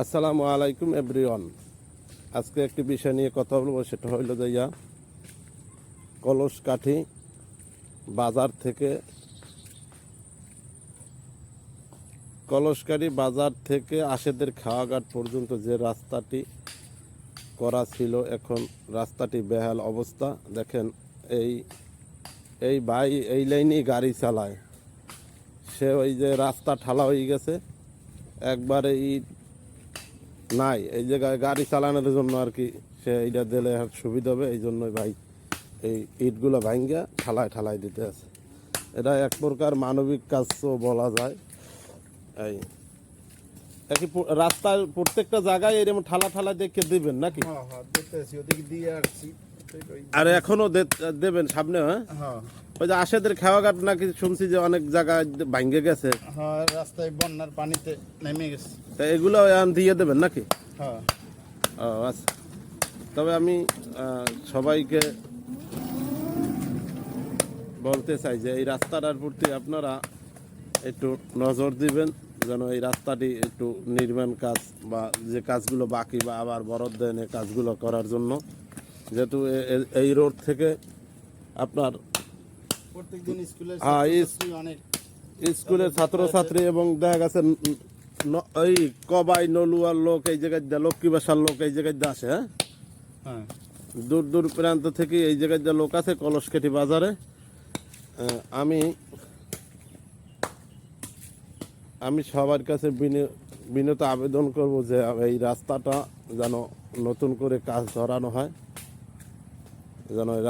আসসালামু আলাইকুম এভরিওয়ান। আজকে একটি বিষয় নিয়ে কথা বলবো, সেটা হইল যে কলসকাঠি বাজার থেকে আশেদের খাওয়াঘাট পর্যন্ত যে রাস্তাটি করা ছিল, এখন রাস্তাটি বেহাল অবস্থা। দেখেন, এই ভাই এই লাইনেই গাড়ি চালায়, সে ওই যে রাস্তা ঠালা হয়ে গেছে, একবারে নাই এই জায়গায় গাড়ি চালানোর জন্য আর কি। সে এইটা দিলে সুবিধা হবে, এই জন্যই ভাই এই ইটগুলো ভাঙ্গা ঠালায় দিতে আছে। এটা এক প্রকার মানবিক কাজও বলা যায়। এই একই রাস্তার প্রত্যেকটা জায়গায় এরকম ঠালা দেখে দিবেন নাকি? আর এখনো দেবেন সামনে? হ্যাঁ, ওই যে আশেদের খাওয়াঘাট নাকি শুনছি যে অনেক জায়গায় ভাঙ্গে গেছে, রাস্তায় বন্যার পানিতে নেমে গেছে, এগুলো দিয়ে দেবেন নাকি? হ্যাঁ। ও আচ্ছা, তবে আমি সবাইকে বলতে চাই যে এই রাস্তাটার প্রতি আপনারা একটু নজর দিবেন, যেন এই রাস্তাটি একটু নির্মাণ কাজ বা যে কাজগুলো বাকি বা আবার বরাদ্দ দেন এই কাজগুলো করার জন্য। যেহেতু এই রোড থেকে আপনার প্রত্যেকদিন স্কুলের ছাত্রছাত্রী এবং দেখা গেছে ওই কবাই নলুয়ার লোক এই জায়গায় লক্ষ্মী বাসার লোক এই জায়গায় আসে। হ্যাঁ, দূর প্রান্ত থেকে এই জায়গায় লোক আছে কলসকাঠি বাজারে। আমি সবার কাছে বিনীত আবেদন করব যে এই রাস্তাটা যেন নতুন করে কাজ ধরানো হয়, যেন